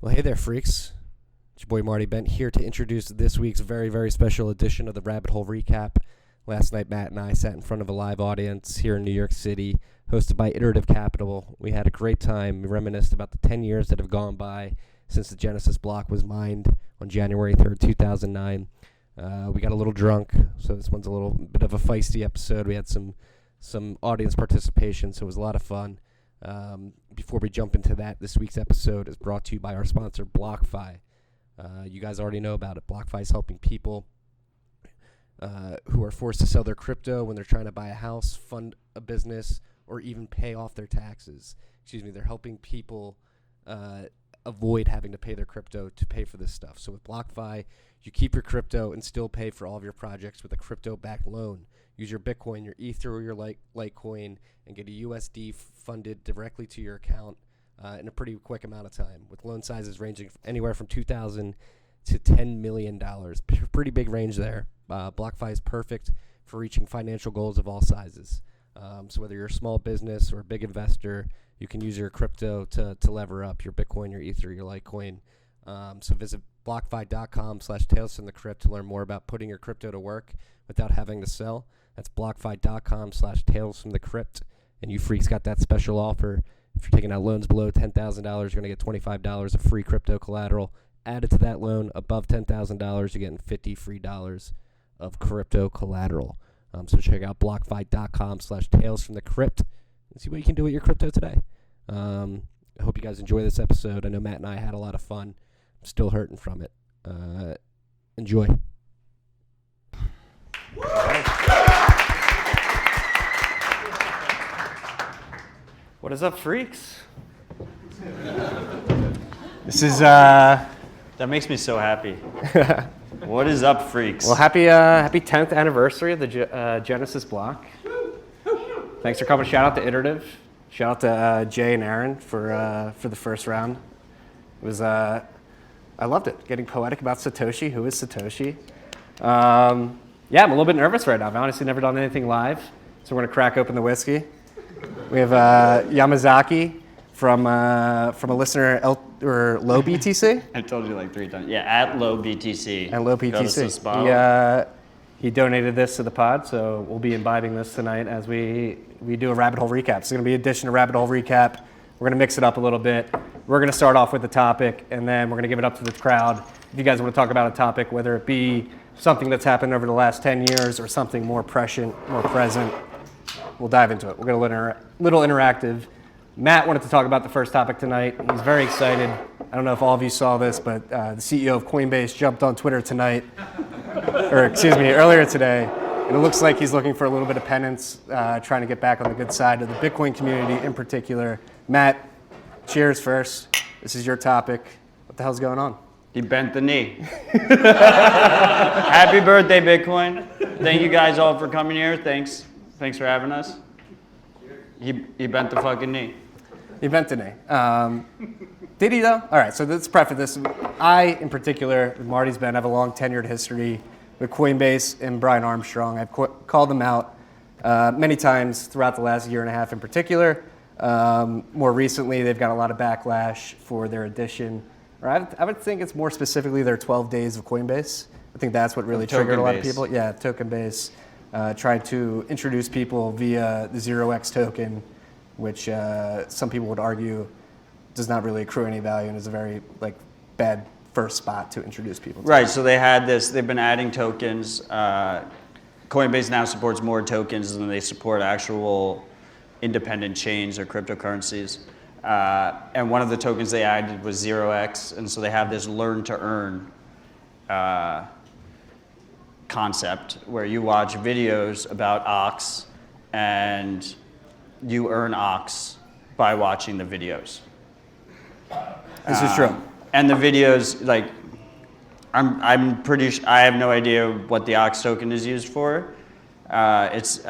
Well, hey there, freaks. It's your boy Marty Bent here to introduce this week's very, very special edition of the Rabbit Hole Recap. Last night, Matt and I sat in front of a live audience here in New York City, hosted by Iterative Capital. We had a great time. We reminisced about the 10 years that have gone by since the Genesis block was mined on January 3rd, 2009. We got a little drunk, so this one's a little bit of a feisty episode. We had some audience participation, so it was a lot of fun. Before we jump into that, this week's episode is brought to you by our sponsor, BlockFi. You guys already know about it. BlockFi is helping people who are forced to sell their crypto when they're trying to buy a house, fund a business, or even pay off their taxes. They're helping people avoid having to pay their crypto to pay for this stuff. So with BlockFi, you keep your crypto and still pay for all of your projects with a crypto-backed loan. Use your Bitcoin, your Ether, or your Litecoin, and get a USD funded directly to your account in a pretty quick amount of time, with loan sizes ranging anywhere from $2,000 to $10 million. Pretty big range there. BlockFi is perfect for reaching financial goals of all sizes. So whether you're a small business or a big investor, you can use your crypto to lever up your Bitcoin, your Ether, your Litecoin. So visit blockfi.com/tales from the crypt to learn more about putting your crypto to work without having to sell. That's blockfi.com/tales from the crypt. And you freaks got that special offer. If you're taking out loans below $10,000, you're going to get $25 of free crypto collateral. Added to that loan, above $10,000, you're getting $50 free of crypto collateral. So check out blockfi.com/tales from the crypt and see what you can do with your crypto today. I hope you guys enjoy this episode. I know Matt and I had a lot of fun. I'm still hurting from it. Enjoy. What is up, freaks? This is that makes me so happy. What is up, freaks? Well, happy 10th anniversary of the Genesis block. Thanks for coming. Shout out to Iterative. Shout out to Jay and Aaron for the first round. It was I loved it. Getting poetic about Satoshi. Who is Satoshi? Yeah, I'm a little bit nervous right now. I've honestly never done anything live, so we're gonna crack open the whiskey. We have Yamazaki from a listener, Low BTC. I told you like 3 times. Yeah, at Low BTC. And Low BTC. He donated this to the pod, so we'll be imbibing this tonight as we do a Rabbit Hole Recap. It's going to be an addition to Rabbit Hole Recap. We're going to mix it up a little bit. We're going to start off with the topic, and then we're going to give it up to the crowd. If you guys want to talk about a topic, whether it be something that's happened over the last 10 years or something more prescient, more present, we'll dive into it. We're going to little interactive. Matt wanted to talk about the first topic tonight. He's very excited. I don't know if all of you saw this, but the CEO of Coinbase jumped on Twitter tonight, earlier today, and it looks like he's looking for a little bit of penance, trying to get back on the good side of the Bitcoin community in particular. Matt, cheers first. This is your topic. What the hell's going on? He bent the knee. Happy birthday, Bitcoin. Thank you guys all for coming here. Thanks for having us. He bent the fucking knee. He bent the knee. Did he though? All right, so let's preface this. I, in particular, with Marty's been, have a long tenured history with Coinbase and Brian Armstrong. I've called them out many times throughout the last year and a half in particular. More recently, they've got a lot of backlash for their addition. Or I would think it's more specifically their 12 days of Coinbase. I think that's what really triggered a lot of people. Yeah, token base. Tried to introduce people via the 0x token, which some people would argue does not really accrue any value and is a very bad first spot to introduce people to. Right, so they've been adding tokens. Coinbase now supports more tokens than they support actual independent chains or cryptocurrencies. And one of the tokens they added was 0x, and so they have this learn to earn concept where you watch videos about ox and you earn ox by watching the videos. This is true. And the videos, I'm pretty sure, I have no idea what the ox token is used for. It's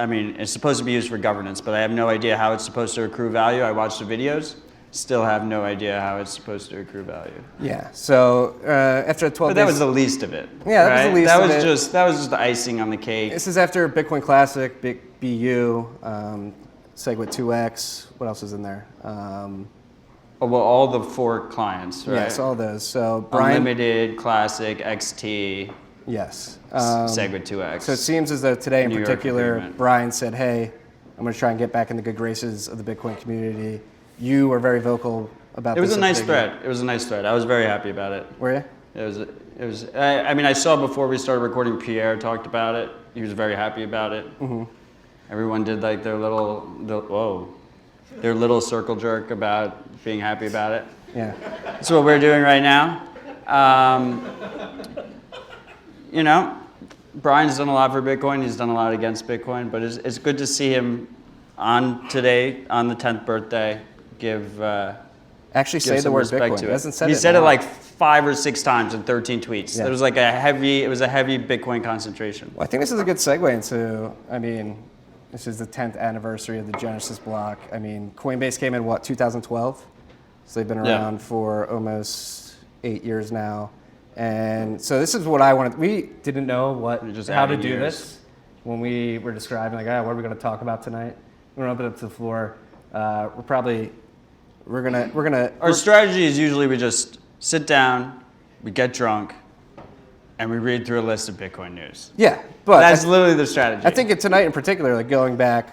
supposed to be used for governance, but I have no idea how it's supposed to accrue value. I watched the videos. Still have no idea how it's supposed to accrue value. Yeah. So after 12 days, but that was the least of it. Yeah, that was the least of it. That was just the icing on the cake. This is after Bitcoin Classic, Big BU, Segwit 2x. What else is in there? Oh, well, all the 4 clients, right? Yes, all those. So Brian. Unlimited, Classic, XT, Yes. Segwit 2X. So it seems as though today in New York particular, agreement. Brian said, hey, I'm going to try and get back in the good graces of the Bitcoin community. You were very vocal about It this. was a nice at the beginning. thread. It was a nice thread. I was very happy about it. Were you? It was. I mean, I saw before we started recording, Pierre talked about it. He was very happy about it. Mm-hmm. Everyone did like their little circle jerk about being happy about it. Yeah. That's what we're doing right now. You know, Brian's done a lot for Bitcoin. He's done a lot against Bitcoin, but it's good to see him on the 10th birthday, give Actually say the some word respect Bitcoin. to He it. hasn't said He it. said in it a while. like 5 or 6 times in 13 tweets. Yeah. It was like it was a heavy Bitcoin concentration. Well, I think this is a good segue into, this is the 10th anniversary of the Genesis block. I mean, Coinbase came in, 2012? So they've been around for almost 8 years now. And so this is what I wanted. We didn't know how to do this when we were describing, what are we going to talk about tonight? We're going to open it up to the floor. We're gonna. Our strategy is usually we just sit down, we get drunk, and we read through a list of Bitcoin news. Yeah, but that's literally the strategy. I think tonight in particular, going back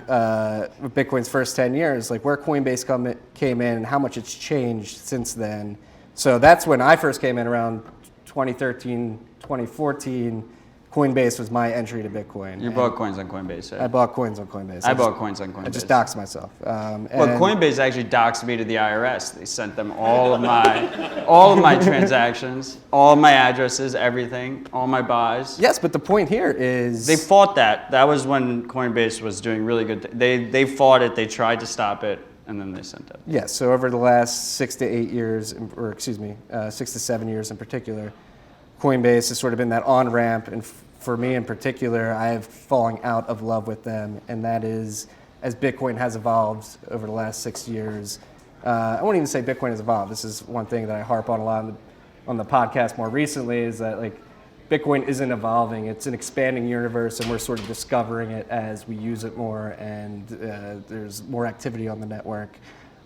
with Bitcoin's first 10 years, where Coinbase came in and how much it's changed since then. So that's when I first came in around 2013, 2014. Coinbase was my entry to Bitcoin. You bought coins on Coinbase, right? I bought coins on Coinbase. I bought coins on Coinbase. I just doxed myself. Well, Coinbase actually doxed me to the IRS. They sent them all of my transactions, all of my addresses, everything, all my buys. Yes, but the point here is they fought that. That was when Coinbase was doing really good. They fought it. They tried to stop it, and then they sent it. Yes. So over the last 6 to 8 years, 6 to 7 years in particular, Coinbase has sort of been that on ramp, and for me in particular, I have fallen out of love with them, and that is as Bitcoin has evolved over the last 6 years. I won't even say Bitcoin has evolved. This is one thing that I harp on a lot on the podcast more recently, is that Bitcoin isn't evolving. It's an expanding universe, and we're sort of discovering it as we use it more, and there's more activity on the network,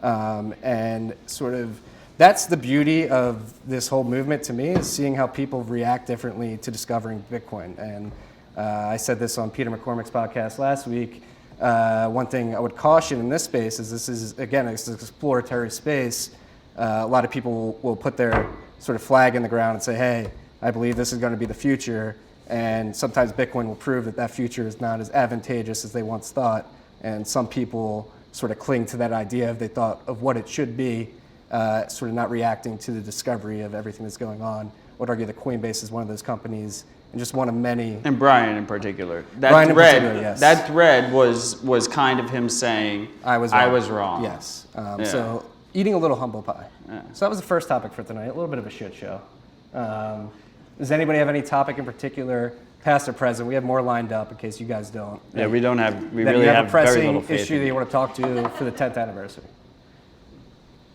and sort of. That's the beauty of this whole movement to me, is seeing how people react differently to discovering Bitcoin. And I said this on Peter McCormick's podcast last week. One thing I would caution in this space is this is, again, it's an exploratory space. A lot of people will put their sort of flag in the ground and say, hey, I believe this is going to be the future. And sometimes Bitcoin will prove that that future is not as advantageous as they once thought. And some people sort of cling to that idea if they thought of what it should be. Sort of not reacting to the discovery of everything that's going on. I would argue that Coinbase is one of those companies, and just one of many. And Brian in particular. Yes. That thread was kind of him saying, I was wrong. Yes. So eating a little humble pie. Yeah. So that was the first topic for tonight, a little bit of a shit show. Does anybody have any topic in particular, past or present? We have more lined up in case you guys don't. Yeah, we don't have, we then really you have a very pressing little faith issue that you want to talk to for the 10th anniversary.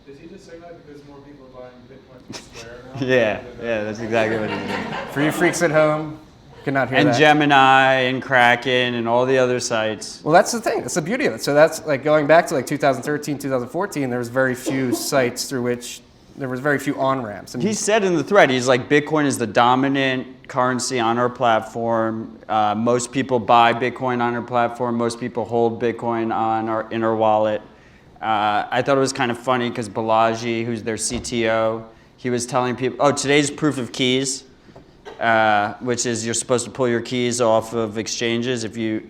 Did he just say that because more people are buying Bitcoin from Square now? Yeah, that's exactly what he did. For you freaks at home, cannot hear and that. And Gemini and Kraken and all the other sites. Well, that's the thing. That's the beauty of it. So that's going back to 2013, 2014, there was very few sites through which there was very few on-ramps. He said in the thread, he's like, Bitcoin is the dominant currency on our platform. Most people buy Bitcoin on our platform. Most people hold Bitcoin in our wallet. I thought it was kind of funny because Balaji, who's their CTO, he was telling people, today's proof of keys, which is you're supposed to pull your keys off of exchanges. If you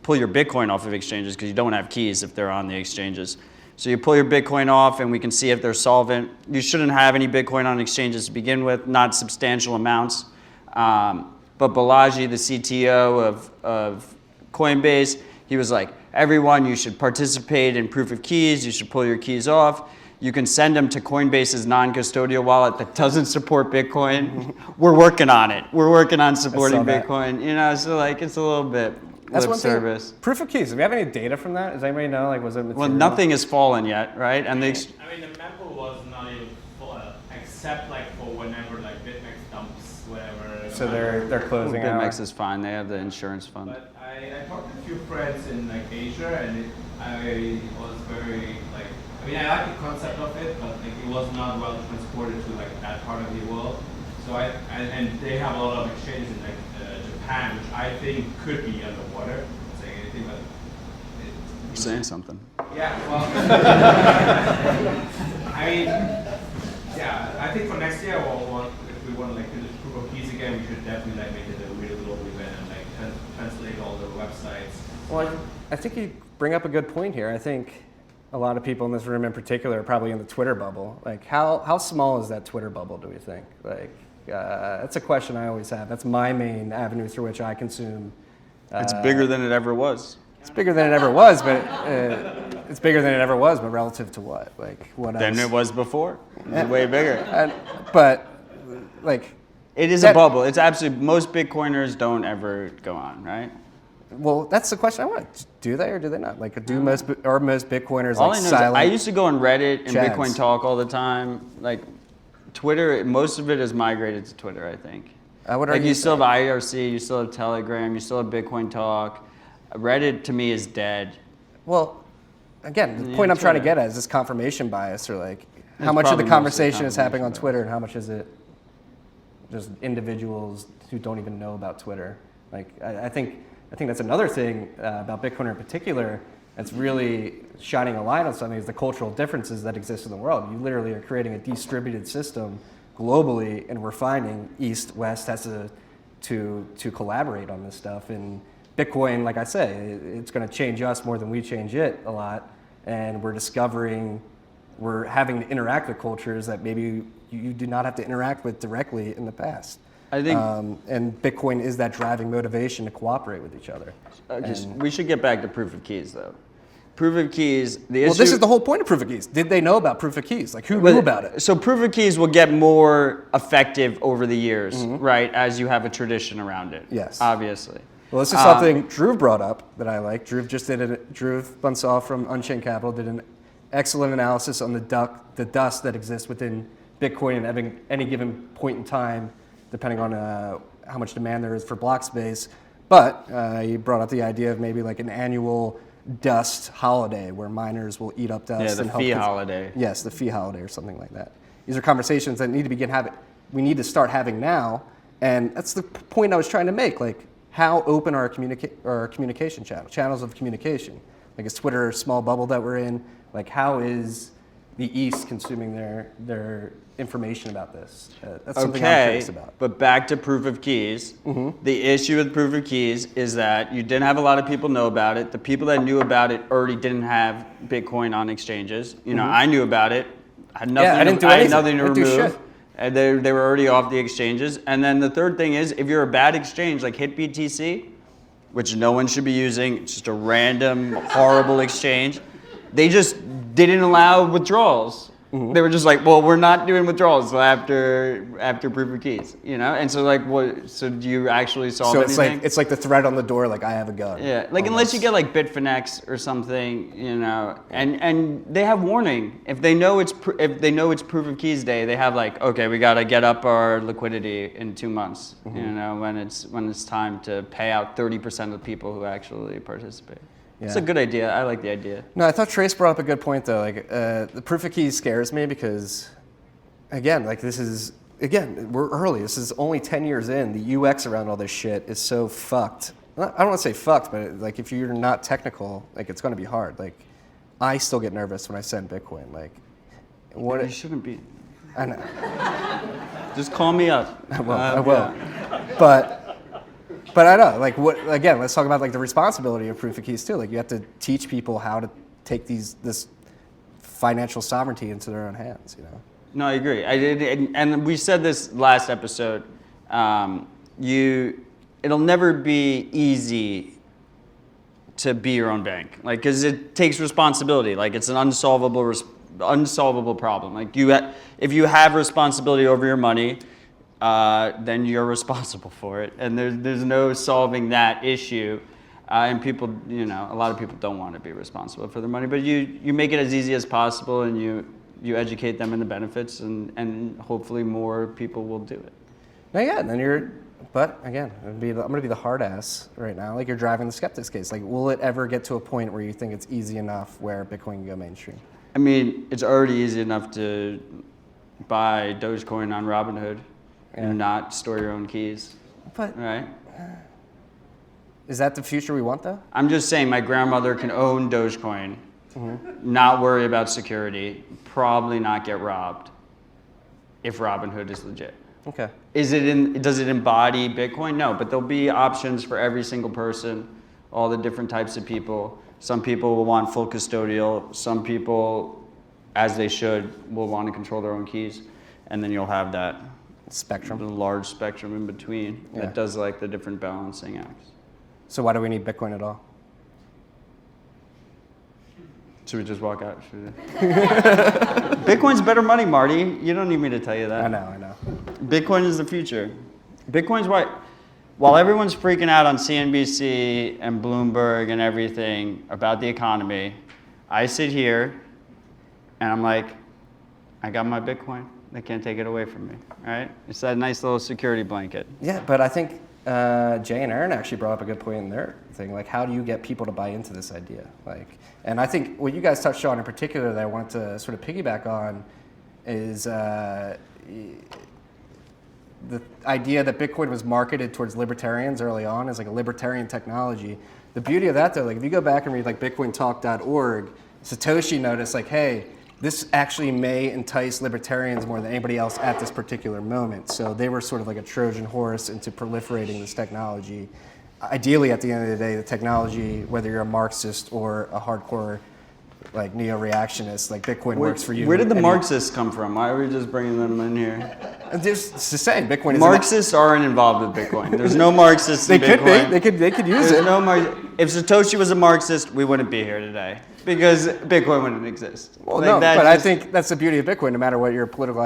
pull your Bitcoin off of exchanges, because you don't have keys if they're on the exchanges. So you pull your Bitcoin off and we can see if they're solvent. You shouldn't have any Bitcoin on exchanges to begin with, not substantial amounts. But Balaji, the CTO of Coinbase, he was like, everyone, you should participate in proof of keys. You should pull your keys off. You can send them to Coinbase's non-custodial wallet that doesn't support Bitcoin. We're working on it. We're working on supporting Bitcoin. So it's a little bit lip service. Proof of keys. Do we have any data from that? Does anybody know? Was it material? Well, nothing has fallen yet, right? And the member was not even full, except for whenever BitMEX dumps whatever. So they're closing out. BitMEX is fine. They have the insurance fund. But I talked to a few friends in Asia, and I was very I mean, I like the concept of it, but like, it was not well transported to like that part of the world. So and they have a lot of exchanges in like Japan, which I think could be underwater. I'm not saying anything, but You're saying something. yeah. Well, I mean, yeah. I think for next year, if we want to like do the proof of keys again, we should definitely like make it a really global event and like translate all the websites. Well, I think you bring up a good point here. I think a lot of people in this room in particular are probably in the Twitter bubble. Like, how small is that Twitter bubble, do we think? Like, that's a question I always have. That's my main avenue through which I consume. It's bigger than it ever was. It's bigger than it ever was, but it's bigger than it ever was, but relative to what? Like, what Than else? it was before. It's way bigger. But, like... It is a bubble. It's absolutely, most Bitcoiners don't ever go on, right? Well, that's the question I want. Do they or do they not? Like, do most Bitcoiners All like I know silent? is I used to go on Reddit and Chads. Bitcoin Talk all the time. Like, Twitter, most of it has migrated to Twitter, I think. I would Like, argue you still have IRC, you still have Telegram, you still have Bitcoin Talk. Reddit, to me, is dead. Well, again, the Yeah, point I'm trying to Twitter. get at is this confirmation bias, or like, how It's much of the probably mostly conversation is happening on confirmation Twitter, and how much is it just individuals who don't even know about Twitter? Like, I think that's another thing about Bitcoin in particular that's really shining a light on something is the cultural differences that exist in the world. You literally are creating a distributed system globally, and we're finding East, West has to collaborate on this stuff. And Bitcoin, like I say, it's going to change us more than we change it a lot. And we're having to interact with cultures that maybe you do not have to interact with directly in the past. I think and Bitcoin is that driving motivation to cooperate with each other. we should get back to proof of keys, though. Proof of keys, the issue... Well, this is the whole point of proof of keys. Did they know about proof of keys? Like, who knew about it? So proof of keys will get more effective over the years, right, as you have a tradition around it. Yes. Obviously. Well, this is something Drew brought up that I like. Drew Bunsaw from Unchained Capital did an excellent analysis on the dust that exists within Bitcoin and having any given point in time, depending on how much demand there is for block space. But he brought up the idea of maybe like an annual dust holiday where miners will eat up dust. Yeah, the and help fee holiday. Yes, the fee holiday or something like that. These are conversations that we need to start having now. And that's the point I was trying to make. Like, how open are our communication channels of communication? Like, is Twitter a small bubble that we're in? Like, how is the East consuming their information about this? That's something I'm curious about. But back to proof of keys. The issue with proof of keys is that you didn't have a lot of people know about it. The people that knew about it already didn't have Bitcoin on exchanges. You know, I knew about it. I had nothing, I didn't do I had anything. nothing to I didn't do remove. shit. And they were already off the exchanges. And then the third thing is, if you're a bad exchange like HitBTC, which no one should be using, it's just a random, horrible exchange, they just didn't allow withdrawals. They were just like, well, we're not doing withdrawals until after proof of keys, you know? And so like, what? So do you actually solve So anything? it's like the threat on the door, like, I have a gun. Yeah, like unless you get like Bitfinex or something, you know, and they have warning if they know it's proof of keys day, they have like, okay, we gotta get up our liquidity in 2 months, you know, when it's time to pay out 30% of the people who actually participate. Yeah. It's a good idea. I like the idea. No, I thought Trace brought up a good point though. Like, the proof of keys scares me because, again, like we're early. This is only 10 years in. The UX around all this shit is so fucked. I don't want to say fucked, but like if you're not technical, like it's going to be hard. Like, I still get nervous when I send Bitcoin. Like, what? You shouldn't be. I know. Just call me up. I will. But I know, like, what? Again, let's talk about like the responsibility of proof of keys too. Like, you have to teach people how to take this financial sovereignty into their own hands. You know. No, I agree. And we said this last episode. It'll never be easy to be your own bank, like, because it takes responsibility. Like, it's an unsolvable problem. Like, if you have responsibility over your money, then you're responsible for it, and there's no solving that issue. And people, you know, a lot of people don't want to be responsible for their money, but you make it as easy as possible, and you educate them in the benefits, and hopefully more people will do it. No, yeah, and then but again, I'm going to be the hard ass right now. Like, you're driving the skeptics case. Like, will it ever get to a point where you think it's easy enough where Bitcoin can go mainstream? I mean, it's already easy enough to buy Dogecoin on Robinhood and not store your own keys, But right? is that the future we want, though? I'm just saying my grandmother can own Dogecoin, not worry about security, probably not get robbed if Robinhood is legit. Okay. Does it embody Bitcoin? No, but there'll be options for every single person, all the different types of people. Some people will want full custodial. Some people, as they should, will want to control their own keys. And then you'll have that Spectrum. the large spectrum in between Yeah. that does like the different balancing acts. So why do we need Bitcoin at all? Should we just walk out? Bitcoin's better money, Marty. You don't need me to tell you that. I know. Bitcoin is the future. Bitcoin's why, while everyone's freaking out on CNBC and Bloomberg and everything about the economy, I sit here and I'm like, I got my Bitcoin. They can't take it away from me, right? It's that nice little security blanket. Yeah, but I think Jay and Aaron actually brought up a good point in their thing. Like, how do you get people to buy into this idea? Like, and I think what you guys touched on in particular that I wanted to sort of piggyback on is the idea that Bitcoin was marketed towards libertarians early on as like a libertarian technology. The beauty of that, though, like if you go back and read like BitcoinTalk.org, Satoshi noticed like, hey, this actually may entice libertarians more than anybody else at this particular moment. So they were sort of like a Trojan horse into proliferating this technology. Ideally, at the end of the day, the technology, whether you're a Marxist or a hardcore like neo-reactionist, like Bitcoin works for you. Where did the And Marxists come from? Why are we just bringing them in here? Just to say, Bitcoin is Marxists aren't involved with Bitcoin. There's no Marxists They in could Bitcoin. be. They could use There's it. no if Satoshi was a Marxist, we wouldn't be here today because Bitcoin wouldn't exist. Well, Like, no, that but I just- think that's the beauty of Bitcoin. No matter what your political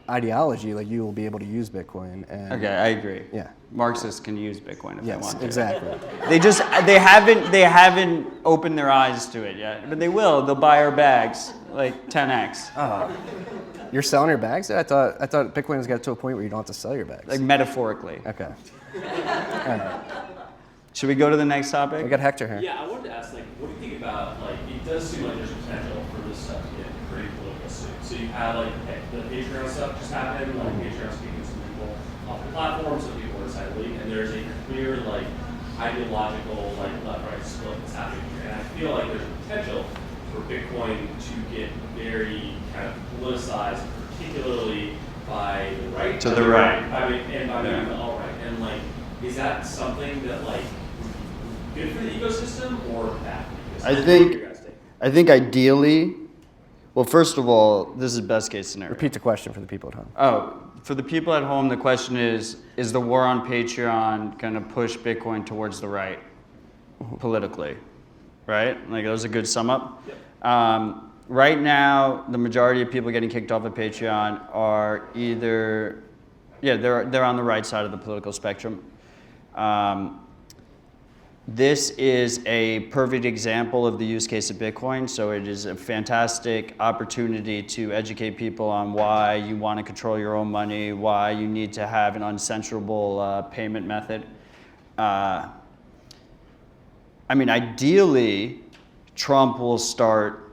ideology, like you will be able to use Bitcoin. And Okay, I agree. Yeah. Marxists can use Bitcoin if they Yes, want to. exactly. They haven't opened their eyes to it yet, but they will. They'll buy our bags like 10x, You're selling your bags? I thought Bitcoin has got to a point where you don't have to sell your bags. like metaphorically. Okay. Should we go to the next topic? We got Hector here. Yeah, I wanted to ask, like, what do you think about, like, it does seem like there's potential for this stuff to get pretty political soon. So you had, like, the Patreon stuff just happened, like, Patreon speaking to some people off the platform, some people were decided to leave, and there's a clear, like, ideological, like, left-right split that's happening here. And I feel like there's potential for Bitcoin to get very kind of politicized, particularly by the right. To the right. And by the alt-right. And, like, is that something that, like, good for the ecosystem or bad for the ecosystem? I think ideally, well, first of all, this is best case scenario. Repeat the question for the people at home. Oh, for the people at home, the question is the war on Patreon going to push Bitcoin towards the right politically, right? Like that was a good sum up. Yep. Right now, the majority of people getting kicked off of Patreon are either, they're on the right side of the political spectrum. This is a perfect example of the use case of Bitcoin. So it is a fantastic opportunity to educate people on why you want to control your own money, why you need to have an uncensorable payment method. I mean, ideally, Trump will start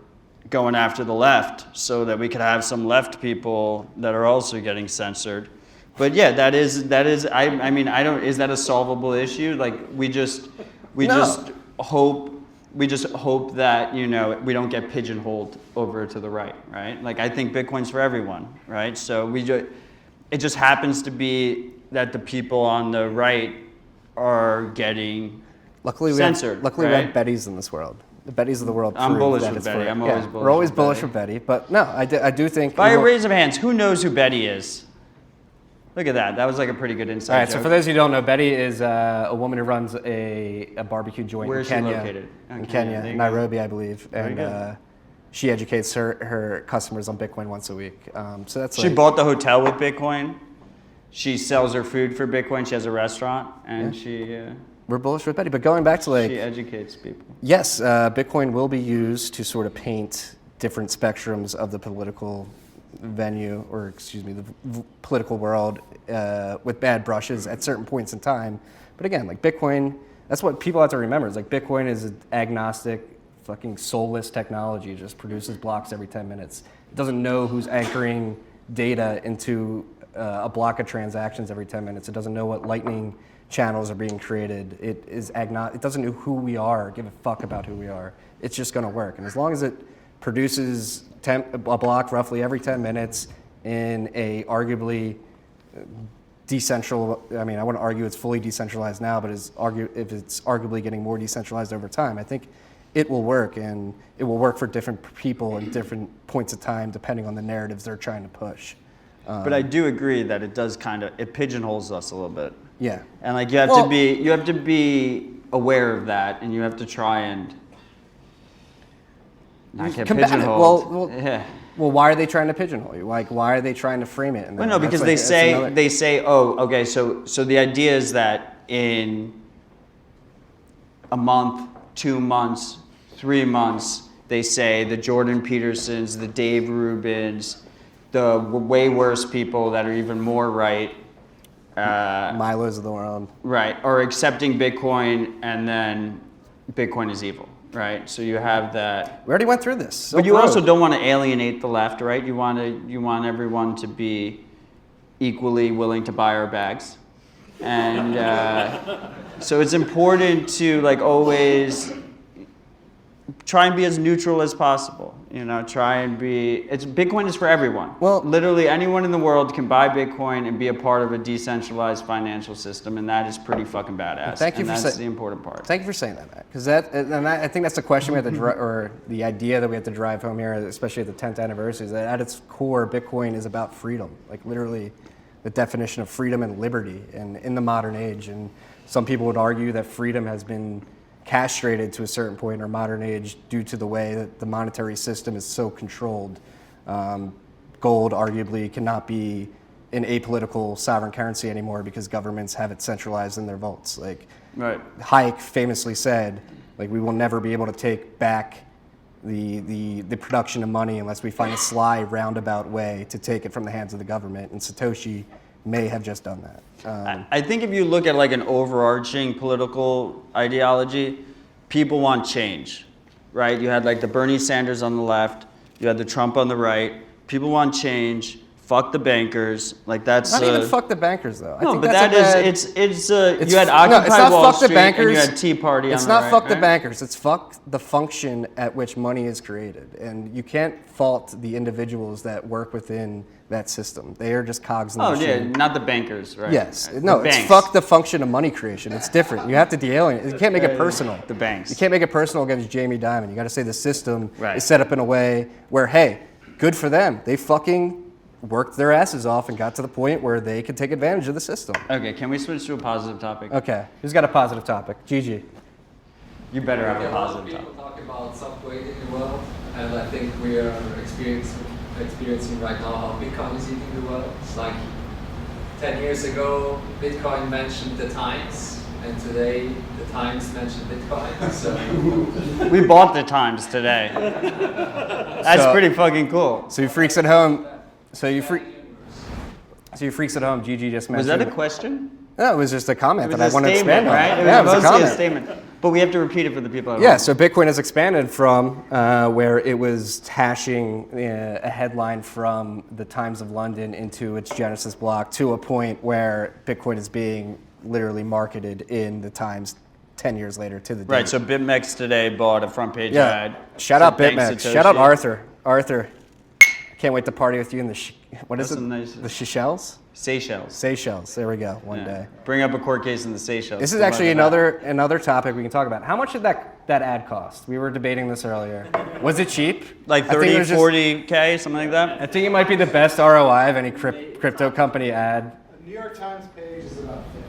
going after the left so that we could have some left people that are also getting censored. But yeah, that is. I mean, is that a solvable issue? Like we just hope that, we don't get pigeonholed over to the right, right? Like I think Bitcoin's for everyone, right? So it just happens to be that the people on the right are getting censored. Luckily, we right? have Bettys in this world. The Bettys of the world. I'm prove bullish that with it's Betty. for- I'm yeah, always bullish We're always with bullish Betty. with Betty, but no, I do think. By a raise of hands, who knows who Betty is? Look at that. That was like a pretty good inside All right, joke. so for those who don't know, Betty is a woman who runs a barbecue joint Where in is she Kenya. located? In Okay, Kenya, there you go. Nairobi, I believe. Very good. And she educates her customers on Bitcoin once a week. So that's She like, bought the hotel with Bitcoin. She sells her food for Bitcoin. She has a restaurant, and we're bullish with Betty. But going back to like, she educates people. yes, Bitcoin will be used to sort of paint different spectrums of the political venue, or excuse me, the political world with bad brushes at certain points in time. But again, like Bitcoin, that's what people have to remember. Is like Bitcoin is agnostic, fucking soulless technology. It just produces blocks every 10 minutes. It doesn't know who's anchoring data into a block of transactions every 10 minutes. It doesn't know what lightning channels are being created. It doesn't know who we are, give a fuck about who we are. It's just going to work. And as long as it produces a block roughly every 10 minutes in a arguably decentral, I mean, I wouldn't argue it's fully decentralized now, but if it's arguably getting more decentralized over time, I think it will work, and it will work for different people in different points of time depending on the narratives they're trying to push. But I do agree that it does it pigeonholes us a little bit. Yeah. And like you have to be aware of that, and you have to try and not get combat it. pigeonholed. Well, why are they trying to pigeonhole you? Like, why are they trying to frame it? Well, no, because they say, oh, okay, so the idea is that in a month, 2 months, 3 months, they say the Jordan Petersons, the Dave Rubins, the way worse people that are even more right. Milos of the world. Right, are accepting Bitcoin, and then Bitcoin is evil. Right, so you have that. We already went through this. But you also don't want to alienate the left, right? You want everyone to be equally willing to buy our bags, and so it's important to like always try and be as neutral as possible. You know, Bitcoin is for everyone. Well, literally anyone in the world can buy Bitcoin and be a part of a decentralized financial system, and that is pretty fucking badass. That's the important part. Thank you for saying that, Matt. Because I think that's the question we have to or the idea that we have to drive home here, especially at the 10th anniversary, is that at its core, Bitcoin is about freedom. Like literally, the definition of freedom and liberty, and in the modern age. And some people would argue that freedom has been castrated to a certain point in our modern age due to the way that the monetary system is so controlled. Gold arguably cannot be an apolitical sovereign currency anymore because governments have it centralized in their vaults. Like right. Hayek famously said, like we will never be able to take back the production of money unless we find a sly roundabout way to take it from the hands of the government. And Satoshi may have just done that. I think if you look at like an overarching political ideology, people want change, right? You had like the Bernie Sanders on the left, you had the Trump on the right. People want change. Fuck the bankers. Like that's not even fuck the bankers though. No, but you had Occupy Wall Street and you had Tea Party on the right. It's not fuck the bankers. It's fuck the function at which money is created, and you can't fault the individuals that work within that system. They are just cogs in the machine. Oh yeah, not the bankers, right? Yes. No, it's fuck the function of money creation. It's different. You have to de-alienate. You can't make it personal. The banks. You can't make it personal against Jamie Dimon. You got to say the system is set up in a way where, hey, good for them. They fucking worked their asses off and got to the point where they could take advantage of the system. Okay, can we switch to a positive topic? Okay, who's got a positive topic? Gigi. You better have a positive topic. topic. People talk about subway in the world, and I think we are experiencing right now how Bitcoin is eating the world. It's like 10 years ago, Bitcoin mentioned the Times, and today the Times mentioned Bitcoin. So we bought the Times today. That's pretty fucking cool. So you freaks at home. So you freaks at home. Gigi just mentioned. Was that a question? No, it was just a comment that I want to expand on. Right? It was mostly a statement. But we have to repeat it for the people at home. Yeah, so Bitcoin has expanded from where it was hashing a headline from the Times of London into its Genesis block to a point where Bitcoin is being literally marketed in the Times 10 years later to the date. Right, so BitMEX today bought a front page ad. Shout out BitMEX. Shout out Arthur. Arthur, I can't wait to party with you in the, what is it? The Seychelles? Seychelles. There we go. One day. Bring up a court case in the Seychelles. This is actually another topic we can talk about. How much did that ad cost? We were debating this earlier. Was it cheap? Like 30, 40K, something like that? I think it might be the best ROI of any crypto company ad. The New York Times page is about 50.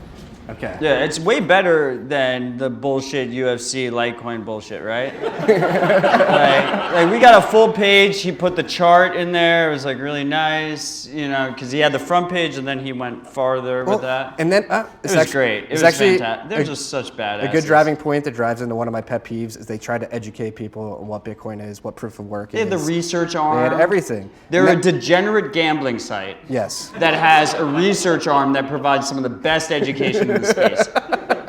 Okay. Yeah, it's way better than the bullshit UFC Litecoin bullshit, right? like we got a full page. He put the chart in there. It was like really nice, you know, because he had the front page and then he went farther with that. And then it was great. It was actually fantastic. They're just such badasses. A good driving point that drives into one of my pet peeves is they try to educate people on what Bitcoin is, what proof of work it is. They had the research arm. They had everything. They're a degenerate gambling site. Yes. That has a research arm that provides some of the best education in the space.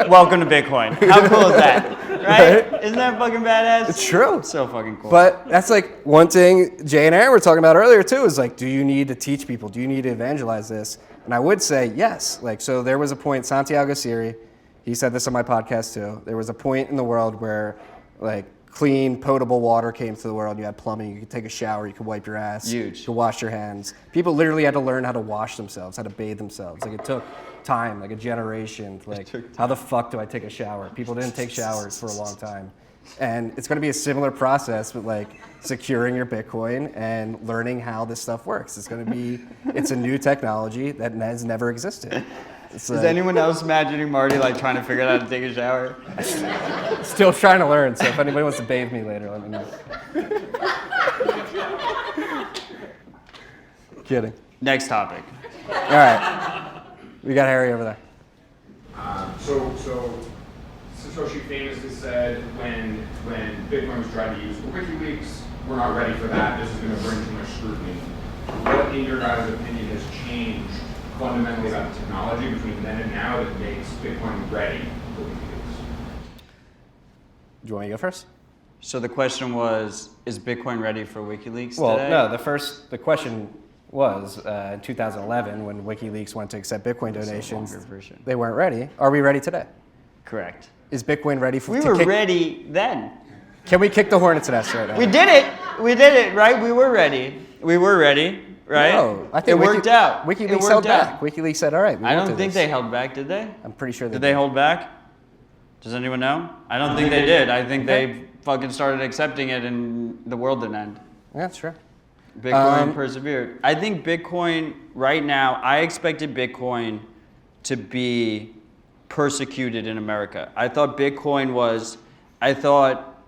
Welcome to Bitcoin. How cool is that? Right? Isn't that fucking badass? It's true. So fucking cool. But that's like one thing Jay and Aaron were talking about earlier too, is like, do you need to teach people? Do you need to evangelize this? And I would say yes. Like, so there was a point, Santiago Siri, he said this on my podcast too. There was a point in the world where like clean, potable water came to the world. You had plumbing, you could take a shower, you could wipe your ass. Huge. You could wash your hands. People literally had to learn how to wash themselves, how to bathe themselves. Like it took time, like a generation. Like, how the fuck do I take a shower? People didn't take showers for a long time. And it's going to be a similar process with like securing your Bitcoin and learning how this stuff works. It's going to be, it's a new technology that has never existed. Is anyone else imagining Marty like trying to figure out how to take a shower? Still trying to learn, so if anybody wants to bathe me later, let me know. Kidding. Next topic. All right. We got Harry over there. So Satoshi famously said when Bitcoin was trying to use the WikiLeaks, we're not ready for that. This is going to bring too much scrutiny. What, in your guys' opinion, has changed fundamentally about the technology between then and now that makes Bitcoin ready for WikiLeaks? Do you want me to go first? So the question was, is Bitcoin ready for WikiLeaks Well, today? no. The question was in 2011 when WikiLeaks went to accept Bitcoin donations. Longer version. They weren't ready. Are we ready today? Correct. Is Bitcoin ready for? We were ready then. Can we kick the hornet's nest right now? We did it. We did it, right? We were ready. We were ready, right? No, I think it worked out. WikiLeaks It worked held out. back. WikiLeaks said, "All right." I don't think they held back, did they? I'm pretty sure they Did they hold back? Does anyone know? I don't think they did. I think they fucking started accepting it and the world didn't end. Yeah, that's true. Bitcoin persevered. I think Bitcoin right now, I expected Bitcoin to be persecuted in America. I thought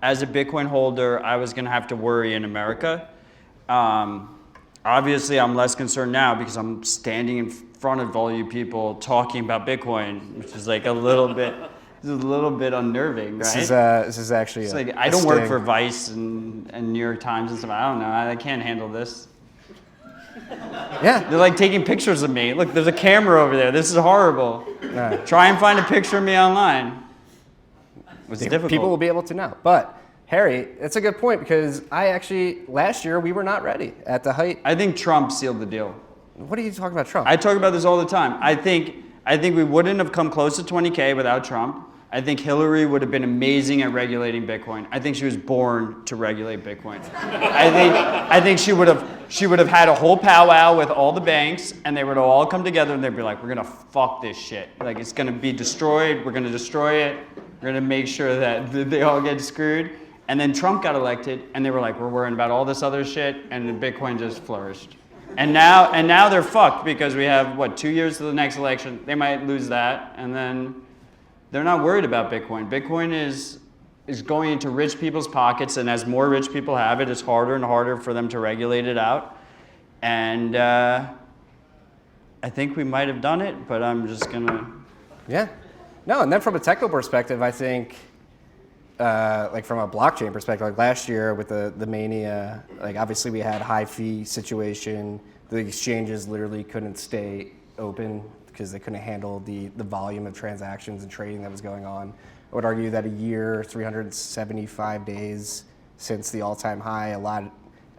as a Bitcoin holder, I was gonna have to worry in America. Obviously, I'm less concerned now because I'm standing in front of all you people talking about Bitcoin, which is like a little bit unnerving, right? This is actually. It's like I don't work for Vice and New York Times and stuff. I don't know. I can't handle this. Yeah. They're like taking pictures of me. Look, there's a camera over there. This is horrible. Right. Try and find a picture of me online. It's difficult. People will be able to know. But Harry, it's a good point because last year we were not ready at the height. I think Trump sealed the deal. What are you talking about, Trump? I talk about this all the time. I think we wouldn't have come close to 20K without Trump. I think Hillary would have been amazing at regulating Bitcoin. I think she was born to regulate Bitcoin. I think she would have had a whole powwow with all the banks, and they would all come together and they'd be like, "We're gonna fuck this shit. Like it's gonna be destroyed. We're gonna destroy it. We're gonna make sure that they all get screwed." And then Trump got elected, and they were like, "We're worrying about all this other shit," and Bitcoin just flourished. And now they're fucked because we have 2 years to the next election. They might lose that, and then they're not worried about Bitcoin. Bitcoin is going into rich people's pockets, and as more rich people have it, it's harder and harder for them to regulate it out. And I think we might have done it, but I'm just gonna. Yeah. No, and then from a technical perspective, I think, like from a blockchain perspective, like last year with the mania, like obviously we had high fee situation. The exchanges literally couldn't stay open because they couldn't handle the volume of transactions and trading that was going on. I would argue that a year, 375 days since the all-time high, a lot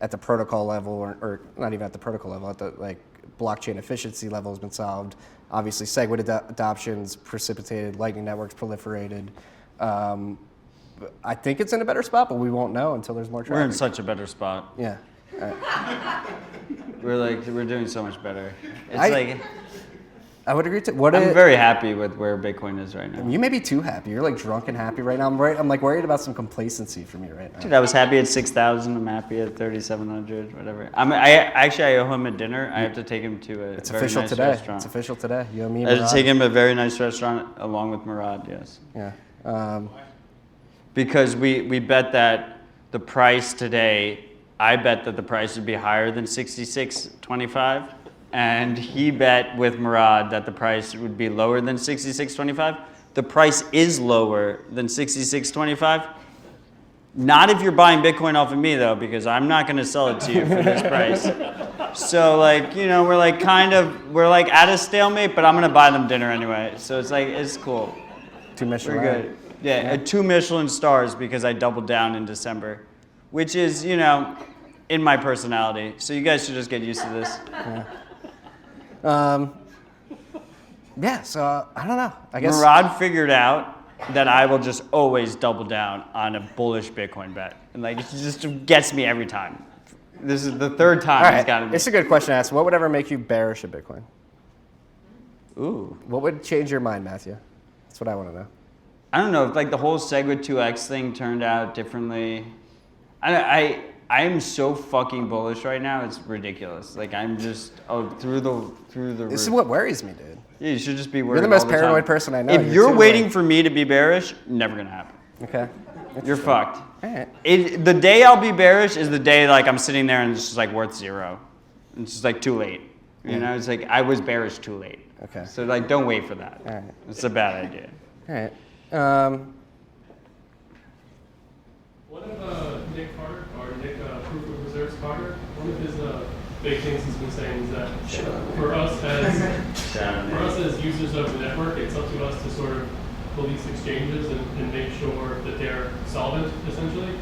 at the protocol level, or not even at the protocol level, at the blockchain efficiency level has been solved. Obviously, SegWit adoptions precipitated, Lightning networks proliferated. I think it's in a better spot, but we won't know until there's more traffic. We're in such a better spot. Yeah. We're doing so much better. I would agree too. I'm very happy with where Bitcoin is right now. You may be too happy. You're like drunk and happy right now. I'm like worried about some complacency from you right now. Dude, I was happy at 6,000. I'm happy at 3,700. Whatever. I owe him a dinner. I have to take him to a It's very official nice today. restaurant. It's official today. You owe me. I have to Murad. take him to a very nice restaurant along with Murad. Yes. Yeah. Because we bet that the price today. I bet that the price would be higher than 66.25. And he bet with Murad that the price would be lower than 66.25. The price is lower than 66.25. Not if you're buying Bitcoin off of me though, because I'm not going to sell it to you for this price. So we're at a stalemate, but I'm going to buy them dinner anyway. So it's cool. Two mission. We're good. Yeah, 2 Michelin stars because I doubled down in December, which is, you know, in my personality. So you guys should just get used to this. Yeah, so I don't know. I guess Murad figured out that I will just always double down on a bullish Bitcoin bet. And like, it just gets me every time. This is the 3rd time all it's right. gotten me. It's a good question to ask. What would ever make you bearish of Bitcoin? Ooh. What would change your mind, Matthew? That's what I want to know. I don't know if like the whole SegWit 2x thing turned out differently. I am so fucking bullish right now. It's ridiculous. Like I'm just through the roof. This is what worries me, dude. Yeah, you should just be worried. You're the most all paranoid time. person I know. If you're waiting for me to be bearish, never gonna happen. Okay. You're fucked. All right. The day I'll be bearish is the day like I'm sitting there and it's just like worth 0. It's just like too late. You know, it's like I was bearish too late. Okay. So like don't wait for that. All right. It's a bad idea. All right. One of Nick Carter, or Nick Proof of Reserves Carter, one of his big things he's been saying is that for us as users of the network, it's up to us to sort of police exchanges and make sure that they're solvent, essentially.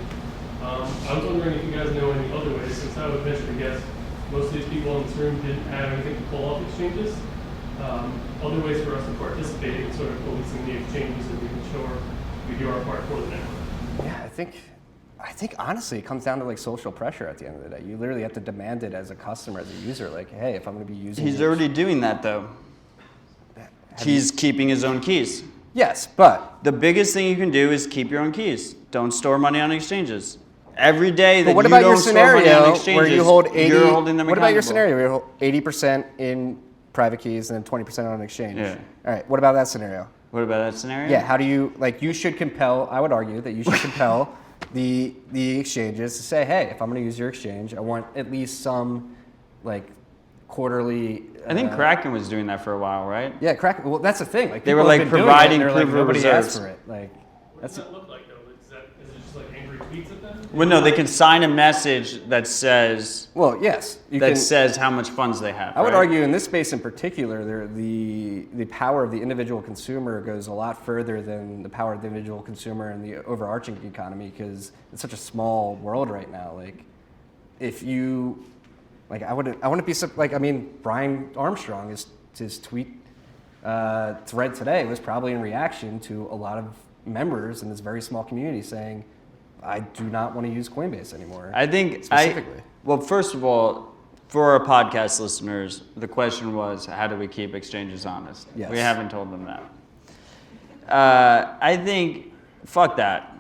I was wondering if you guys know any other ways, since I would venture to guess most of these people in this room didn't have anything to pull off exchanges. Other ways for us to participate in sort of policing the exchanges and making sure we do our part for the network. Yeah, I think honestly it comes down to like social pressure at the end of the day. You literally have to demand it as a customer, as a user. Like, hey, if I'm going to be using He's your- already doing that though. He's keeping his own keys. Yes, but The biggest thing you can do is keep your own keys. Don't store money on exchanges. Every day that what you about don't your store money on scenario exchanges, where you hold 80? you're holding them What about your accountable. scenario where you hold 80% in private keys and then 20% on an exchange? Yeah. All right. What about that scenario? What about that scenario? Yeah. How do you like? You should compel. I would argue that you should compel the exchanges to say, hey, if I'm going to use your exchange, I want at least some like quarterly. I think Kraken was doing that for a while, right? Yeah, Kraken. Well, that's the thing. Like They were, people have like, been doing providing it, and they're, proof of nobody reserves. asked for it. Like What does that look like, though? Is it just like angry tweets at them? Well, no, they can sign a message that says yes, you that can. says how much funds they have. I would right? argue in this space in particular, the power of the individual consumer goes a lot further than the power of the individual consumer in the overarching economy because it's such a small world right now. Like, if you, like, I wouldn't be like, I mean, Brian Armstrong, his tweet thread today was probably in reaction to a lot of members in this very small community saying, I do not want to use Coinbase anymore. I think specifically. Well, first of all, for our podcast listeners, the question was, how do we keep exchanges honest? Yes. We haven't told them that. I think, fuck that.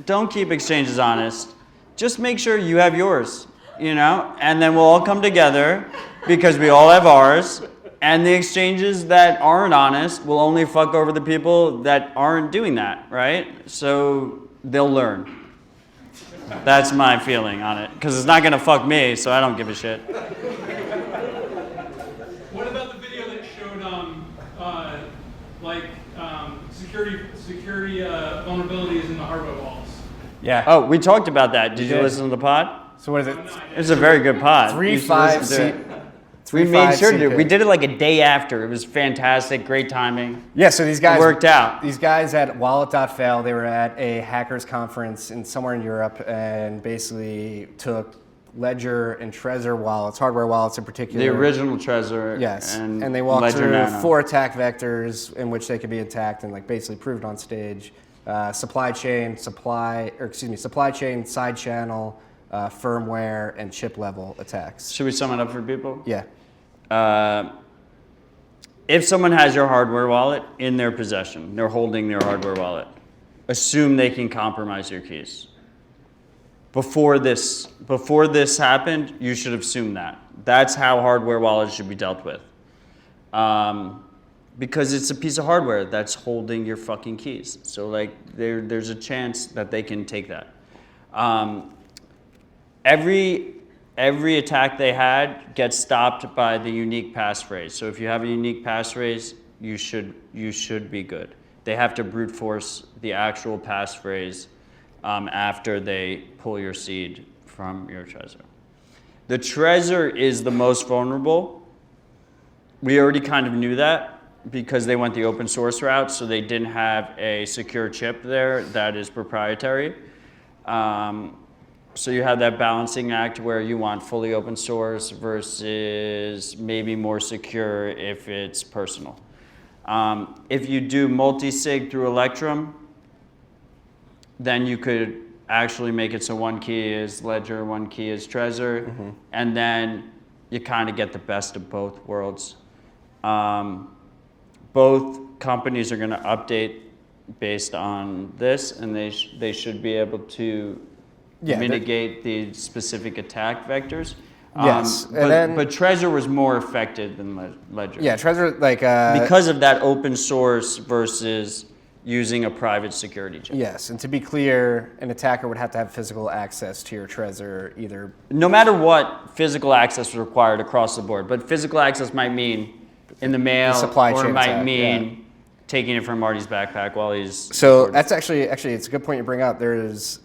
Don't keep exchanges honest. Just make sure you have yours, you know? And then we'll all come together because we all have ours. And the exchanges that aren't honest will only fuck over the people that aren't doing that, right? So they'll learn. That's my feeling on it. Because it's not going to fuck me, so I don't give a shit. What about the video that showed security vulnerabilities in the hardware walls? Yeah. Oh, we talked about that. Did you did. listen to the pod? So what is it? It's a very good pod. You should listen to it. We made sure to do it. We did it like a day after. It was fantastic, great timing. Yeah, so these guys It worked out. These guys at Wallet.fail, they were at a hackers conference somewhere in Europe and basically took Ledger and Trezor wallets, hardware wallets in particular. The original Trezor. Yes, and they walked Ledger through Nano. 4 attack vectors in which they could be attacked and like basically proved on stage. Supply chain, side channel, firmware, and chip level attacks. Should we sum it up for people? Yeah. If someone has your hardware wallet in their possession, they're holding their hardware wallet, assume they can compromise your keys. Before this happened, you should assume that. That's how hardware wallets should be dealt with. Because it's a piece of hardware that's holding your fucking keys. So like there's a chance that they can take that. Every attack they had gets stopped by the unique passphrase. So if you have a unique passphrase, you should be good. They have to brute force the actual passphrase after they pull your seed from your Trezor. The Trezor is the most vulnerable. We already kind of knew that. because they went the open source route, so they didn't have a secure chip there that is proprietary. So you have that balancing act where you want fully open source versus maybe more secure if it's personal. If you do multi-sig through Electrum, then you could actually make it so one key is Ledger, one key is Trezor, and then you kind of get the best of both worlds. Both companies are going to update based on this, and they should be able to mitigate the specific attack vectors. Yes, but Trezor was more affected than Ledger. Yeah, Trezor, like because of that open source versus using a private security chip. Yes, and to be clear, an attacker would have to have physical access to your Trezor either. No matter what, physical access is required across the board. But physical access might mean in the mail, supply or chain it might attack, mean taking it from Marty's backpack while he's. So that's actually it's a good point you bring up. There's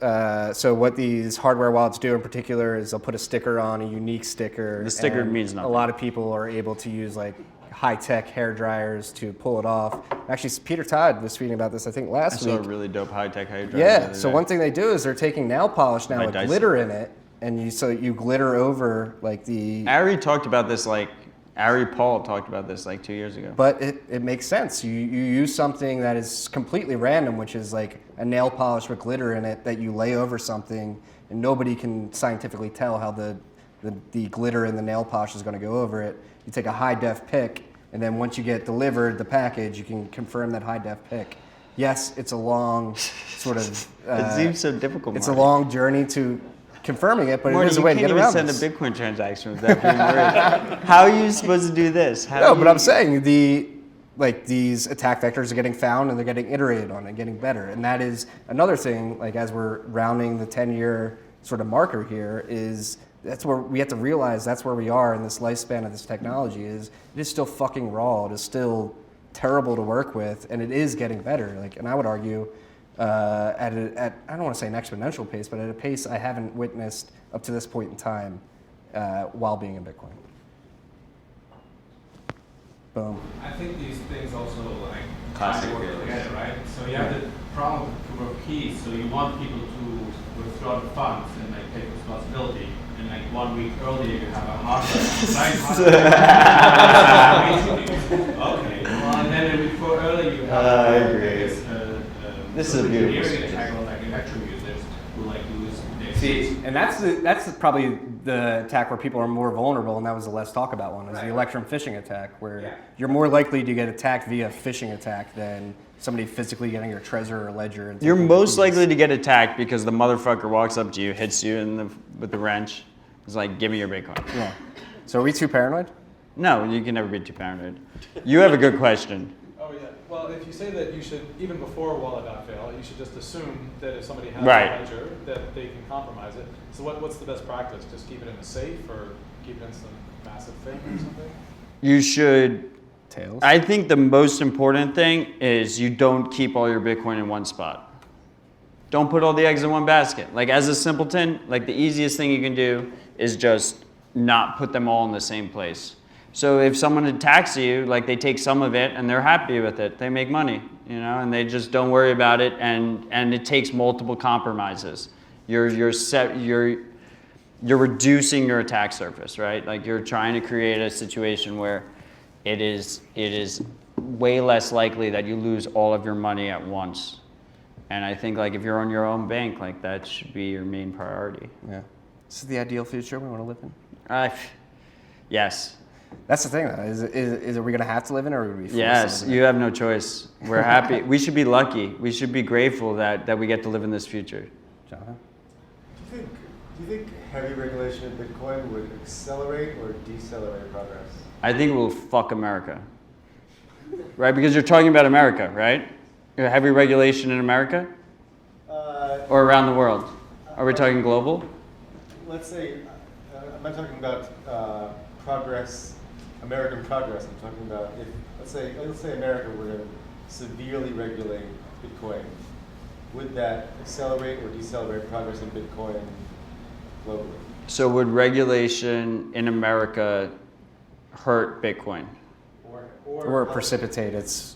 so what these hardware wallets do in particular is they'll put a sticker on, a unique sticker. The sticker and means nothing. A lot of people are able to use like high-tech hair dryers to pull it off. Actually, Peter Todd was tweeting about this, I think, last week. I saw a really dope high-tech hair dryer. Yeah, so one thing they do is they're taking nail polish now with glitter in it, and you glitter over like the... Ari Paul talked about this like 2 years ago. But it makes sense. You use something that is completely random, which is like a nail polish with glitter in it that you lay over something, and nobody can scientifically tell how the glitter in the nail polish is going to go over it. You take a high-def pic, and then once you get delivered the package, you can confirm that high-def pic. Yes, it's a long sort of... it seems so difficult, It's Marty. a long journey to confirming it, but Marty, it is a way to get around you can't this. even send a Bitcoin transaction without being worried. How are you supposed to do this? But I'm saying these attack vectors are getting found and they're getting iterated on and getting better. And that is another thing, like as we're rounding the 10-year sort of marker here, is that's where we have to realize that's where we are in this lifespan of this technology. Is it is still fucking raw. It is still terrible to work with, and it is getting better. Like, and I would argue at I don't want to say an exponential pace, but at a pace I haven't witnessed up to this point in time while being in Bitcoin. Boom. I think these things also like Classic work feelings. together, right? So you have the problem with proof of keys. So you want people to withdraw the funds and like take responsibility. And like 1 week earlier, you have a hardware. Okay. Well, and then a week earlier, you have I agree. This is a beautiful engineering space. attack on like Electrum users who like lose their See, and that's probably the attack where people are more vulnerable, and that was the less talk about one, is the Electrum phishing attack, where you're more likely to get attacked via phishing attack than somebody physically getting your Trezor or Ledger. And You're taking most the keys. likely to get attacked because the motherfucker walks up to you, hits you with the wrench. It's like, give me your Bitcoin. Yeah. So are we too paranoid? No, you can never be too paranoid. You have a good question. Oh yeah. Well, if you say that you should, even before wallet.fail, you should just assume that if somebody has Right. a ledger, that they can compromise it. So what's the best practice? Just keep it in a safe, or keep it in some massive thing or something? You should. Tails. I think the most important thing is you don't keep all your Bitcoin in one spot. Don't put all the eggs in one basket. Like as a simpleton, like the easiest thing you can do is just not put them all in the same place. So if someone attacks you, like they take some of it and they're happy with it, they make money, you know, and they just don't worry about it. And it takes multiple compromises. You're reducing your attack surface, right? Like you're trying to create a situation where it is way less likely that you lose all of your money at once. And I think like if you're on your own bank, like that should be your main priority. Yeah. This is the ideal future we want to live in. Yes. That's the thing, though. Is are we going to have to live in, or are we forced to Yes, live in you have no choice. We're happy. We should be lucky. We should be grateful that we get to live in this future. Jonathan? Do you think heavy regulation of Bitcoin would accelerate or decelerate progress? I think it will fuck America. Right? Because you're talking about America, right? Heavy regulation in America? Or around the world? Are we talking global? Let's say, I'm not talking about progress, American progress. I'm talking about if, let's say America were to severely regulate Bitcoin. Would that accelerate or decelerate progress in Bitcoin globally? So would regulation in America hurt Bitcoin? or precipitate its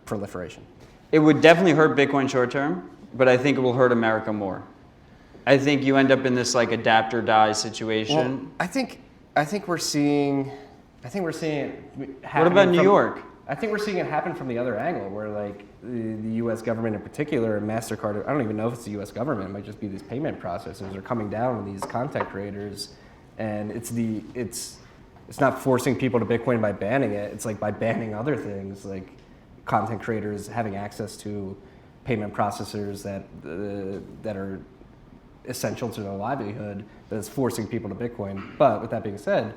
proliferation. It would definitely hurt Bitcoin short term, but I think it will hurt America more. I think you end up in this like adapt or die situation. Well, I think we're seeing it happen. What about New York? I think we're seeing it happen from the other angle, where like the U.S. government in particular and MasterCard. I don't even know if it's the U.S. government. It might just be these payment processors are coming down on these content creators, and it's not forcing people to Bitcoin by banning it. It's like by banning other things, like content creators having access to payment processors that are essential to their livelihood, that's forcing people to Bitcoin. But with that being said,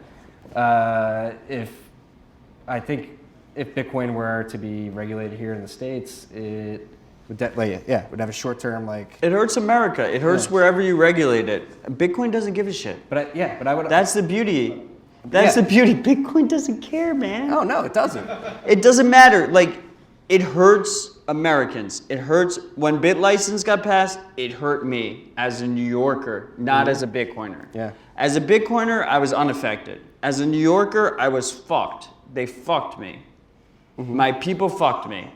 if Bitcoin were to be regulated here in the States, it would would have a short-term like. It hurts America. It hurts wherever you regulate it. Bitcoin doesn't give a shit. But I would. That's the beauty. That's the beauty. Bitcoin doesn't care, man. Oh no, it doesn't. It doesn't matter. Like, it hurts Americans. It hurts when BitLicense got passed. It hurt me as a New Yorker, not as a Bitcoiner. Yeah. As a Bitcoiner, I was unaffected. As a New Yorker, I was fucked. They fucked me. My people fucked me.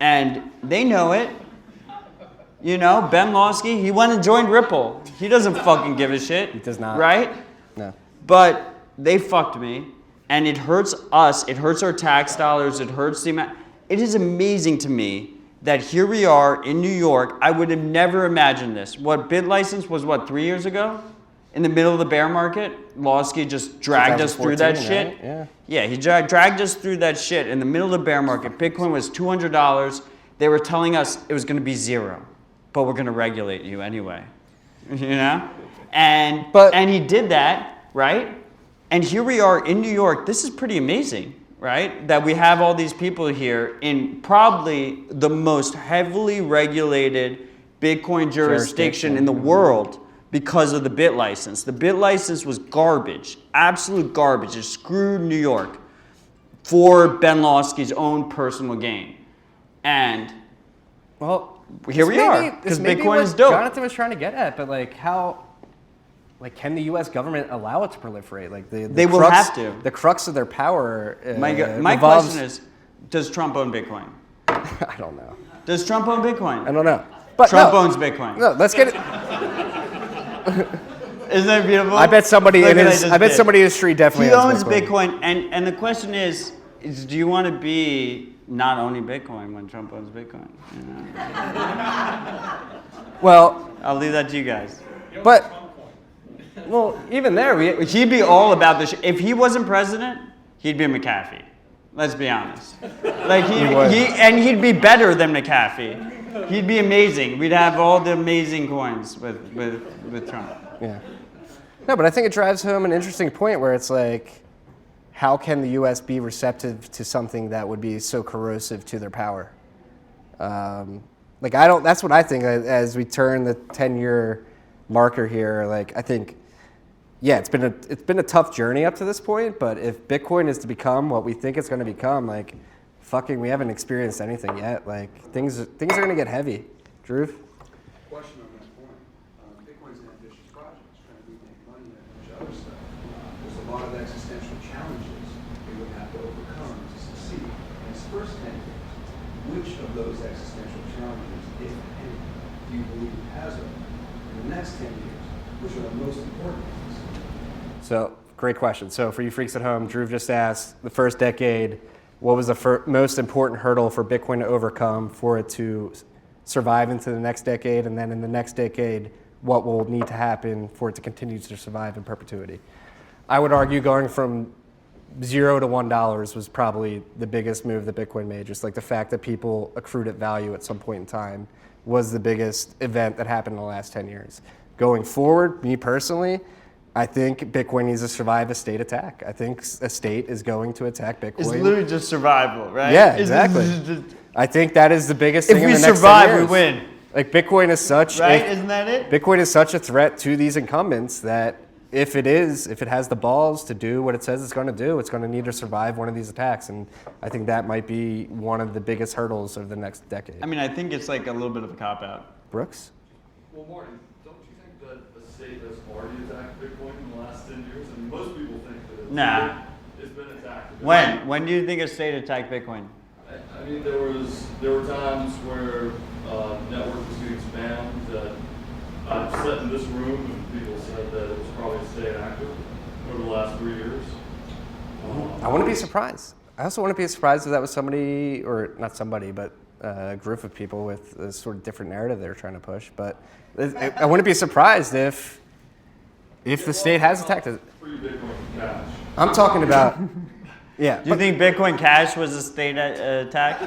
And they know it. You know, Ben Lawsky, he went and joined Ripple. He doesn't fucking give a shit. He does not. Right? No. But they fucked me. And it hurts us. It hurts our tax dollars. It hurts the amount. It is amazing to me that here we are in New York. I would have never imagined this. What BitLicense was, 3 years ago? In the middle of the bear market, Lawsky just dragged us through that shit. Right? Yeah. Yeah, he dragged us through that shit in the middle of the bear market. Bitcoin was $200. They were telling us it was going to be zero, but we're going to regulate you anyway. You know? And he did that, right? And here we are in New York. This is pretty amazing, right? That we have all these people here in probably the most heavily regulated Bitcoin jurisdiction in the world. Because of the BitLicense. The BitLicense was garbage, absolute garbage. It screwed New York for Ben Lawsky's own personal gain. And well, here we are, because Bitcoin is dope. Jonathan was trying to get at, but like how, like can the U.S. government allow it to proliferate? Like they will have to. The crux of their power. My question is, does Trump own Bitcoin? I don't know. Does Trump own Bitcoin? I don't know. But Trump owns Bitcoin. No, let's get it. Isn't that beautiful? I bet somebody in his street definitely owns Bitcoin. And the question is do you want to be not owning Bitcoin when Trump owns Bitcoin? You know? Well, I'll leave that to you guys. But well, even there, he'd be all about this. If he wasn't president, he'd be McAfee. Let's be honest. Like he'd be better than McAfee. He'd be amazing. We'd have all the amazing coins with Trump. Yeah. No, but I think it drives home an interesting point where it's like, how can the U.S. be receptive to something that would be so corrosive to their power? That's what I think as we turn the 10-year marker here. Like, I think, yeah, it's been a tough journey up to this point, but if Bitcoin is to become what we think it's going to become, like, we haven't experienced anything yet. Like, things are going to get heavy. Drew? Question on that point. Bitcoin's an ambitious project. It's trying to make money and a bunch of other stuff. There's a lot of existential challenges it would have to overcome to succeed. In its first 10 years, which of those existential challenges, if any, do you believe it has over? In the next 10 years, which are the most important ones? So, great question. So, for you freaks at home, Drew just asked the first decade, what was the most important hurdle for Bitcoin to overcome for it to survive into the next decade? And then in the next decade, what will need to happen for it to continue to survive in perpetuity? I would argue going from $0 to $1 was probably the biggest move that Bitcoin made. Just like the fact that people accrued it value at some point in time was the biggest event that happened in the last 10 years. Going forward, me personally, I think Bitcoin needs to survive a state attack. I think a state is going to attack Bitcoin. It's literally just survival, right? Yeah, exactly. I think that is the biggest thing in the next 10 years. If we survive, we win. Like Bitcoin is such, right? Isn't that it? Bitcoin is such a threat to these incumbents that if it has the balls to do what it says it's going to do, it's going to need to survive one of these attacks. And I think that might be one of the biggest hurdles of the next decade. I mean, I think it's like a little bit of a cop-out. Brooks? Well, Marty, don't you think that the state has already attacked Bitcoin in the last 10 years? I mean, most people think that it's been attacked When do you think a state attacked Bitcoin? I mean, there were times where network was getting spammed that I've sat in this room and people said that it was probably a state actor over the last 3 years. I wouldn't be surprised. I also wouldn't be surprised if that was somebody, or not somebody, but a group of people with a sort of different narrative they're trying to push. But I wouldn't be surprised if the state has attacked it. Free Bitcoin cash. I'm talking about, yeah. Do you think Bitcoin Cash was a state attack?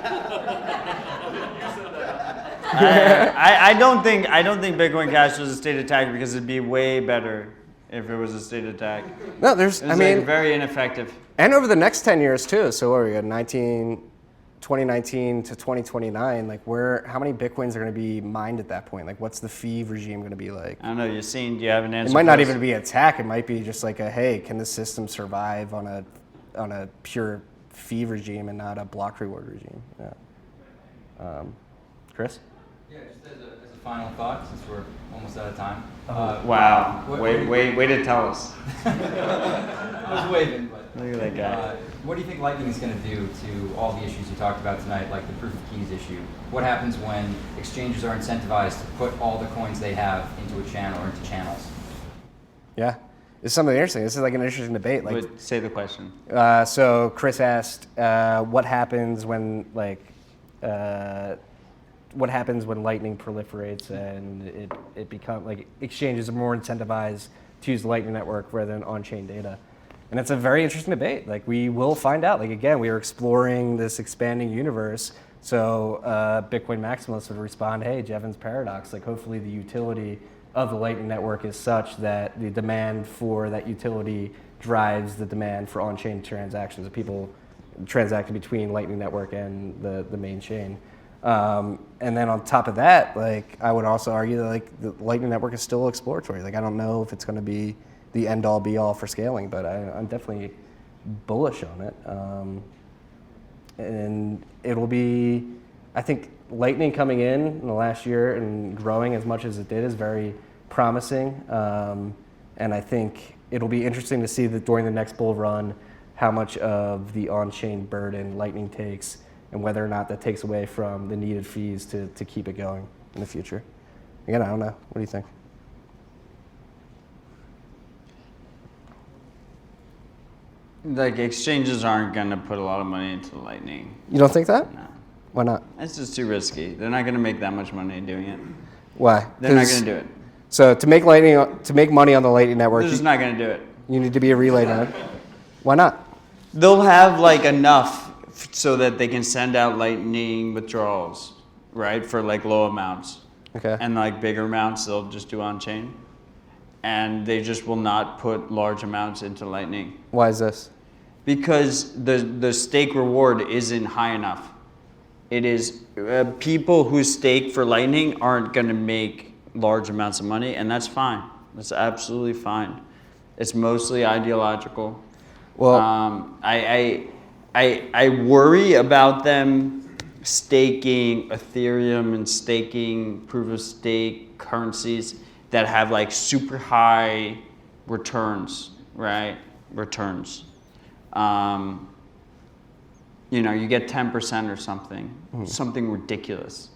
I don't think Bitcoin Cash was a state attack because it'd be way better if it was a state attack. No, It's very ineffective. And over the next 10 years too. So what are we at, 2019 to 2029, like how many Bitcoins are going to be mined at that point? Like what's the fee regime going to be like? I don't know, do you have an answer? It might not even be an attack. It might be just like hey, can the system survive on a pure fee regime and not a block reward regime? Yeah. Chris? Yeah, just as a final thought, since we're almost out of time. Wow, way to tell us. I was waving, but look at that guy. What do you think Lightning is going to do to all the issues you talked about tonight, like the proof of keys issue? What happens when exchanges are incentivized to put all the coins they have into a channel or into channels? Yeah, it's something interesting. This is like an interesting debate. Like, say the question. So Chris asked, what happens when Lightning proliferates and it becomes like exchanges are more incentivized to use the Lightning Network rather than on-chain data? And it's a very interesting debate. Like we will find out. Like again, we are exploring this expanding universe. So Bitcoin maximalists would respond, hey, Jevons paradox. Like hopefully the utility of the Lightning Network is such that the demand for that utility drives the demand for on-chain transactions of people transacting between Lightning Network and the main chain. And then on top of that, like I would also argue that like the Lightning Network is still exploratory. Like I don't know if it's going to be the end all be all for scaling, but I'm definitely bullish on it. And it'll be, I think Lightning coming in the last year and growing as much as it did is very promising. And I think it'll be interesting to see that during the next bull run, how much of the on-chain burden Lightning takes and whether or not that takes away from the needed fees to keep it going in the future. Again, I don't know. What do you think? Like exchanges aren't going to put a lot of money into Lightning. You don't think that? No. Why not? It's just too risky. They're not going to make that much money doing it. Why? They're not going to do it. So to make money on the Lightning Network, They're just not going to do it. You need to be a relay node. Why not? They'll have like enough so that they can send out Lightning withdrawals, right, for like low amounts. Okay. And like bigger amounts, they'll just do on chain. And they just will not put large amounts into Lightning. Why is this? Because the stake reward isn't high enough. It is people who stake for Lightning aren't going to make large amounts of money, and that's fine. That's absolutely fine. It's mostly ideological. Well, I worry about them staking Ethereum and staking proof of stake currencies that have like super high returns, right? Returns. You know, you get 10% or something, something ridiculous.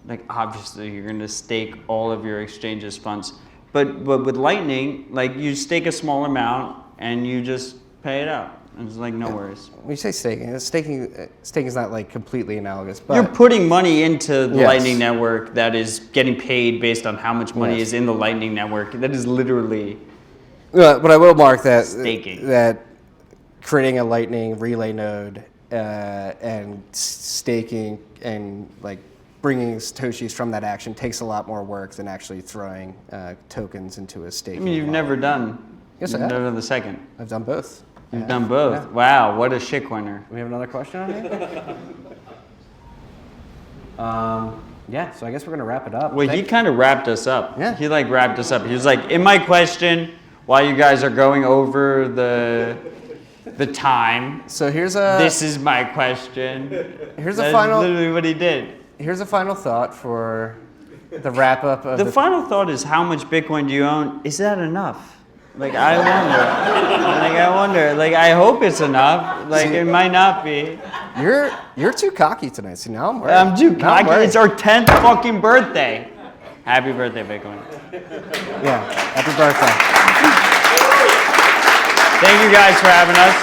Like obviously you're gonna stake all of your exchange's funds. But with Lightning, like you stake a small amount and you just pay it out. And it's like no worries. When you say staking, staking is not like completely analogous. But you're putting money into the Yes. Lightning Network that is getting paid based on how much money Yes. is in the Lightning Network. That is literally but I will mark that staking. that creating a Lightning relay node and staking and like bringing satoshis from that action takes a lot more work than actually throwing tokens into a staking. I mean, you've never done. Yes, you've I have. never done the second. I've done both. You've done both. Yeah. Wow, what a shitcoiner. We have another question on here? Yeah, so I guess we're going to wrap it up. Well, he kind of wrapped us up. Yeah. He like wrapped us up. He was like, in my question, while you guys are going over the time. So here's a. This is my question. Here's That's a final. literally what he did. Here's a final thought for the wrap up of The final thought is, how much Bitcoin do you own? Is that enough? Like I wonder. Like I hope it's enough. Like it might not be. You're too cocky tonight. See, now I'm worried. I'm too Now I'm cocky. worried. It's our 10th fucking birthday. Happy birthday, Bitcoin. Yeah, happy birthday. Thank you guys for having us.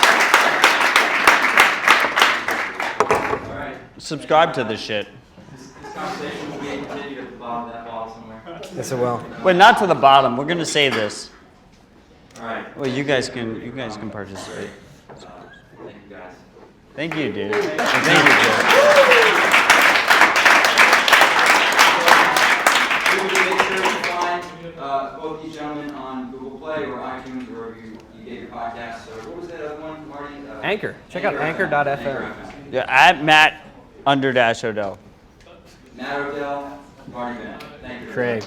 All right. Subscribe to this shit. This conversation will be continued at the bottom of that bottle somewhere. Yes, it will. Wait, not to the bottom. We're gonna save this. All right. Well, you guys can participate. Thank you guys. Thank you, dude. Thank you, dude. Make sure to find both these gentlemen on Google Play or iTunes, wherever you get your podcasts. So what was that other one, Marty? Anchor. Check out anchor.fm. Yeah, at Matt_Odell. Matt Odell, Marty Bennett. Thank you. Craig.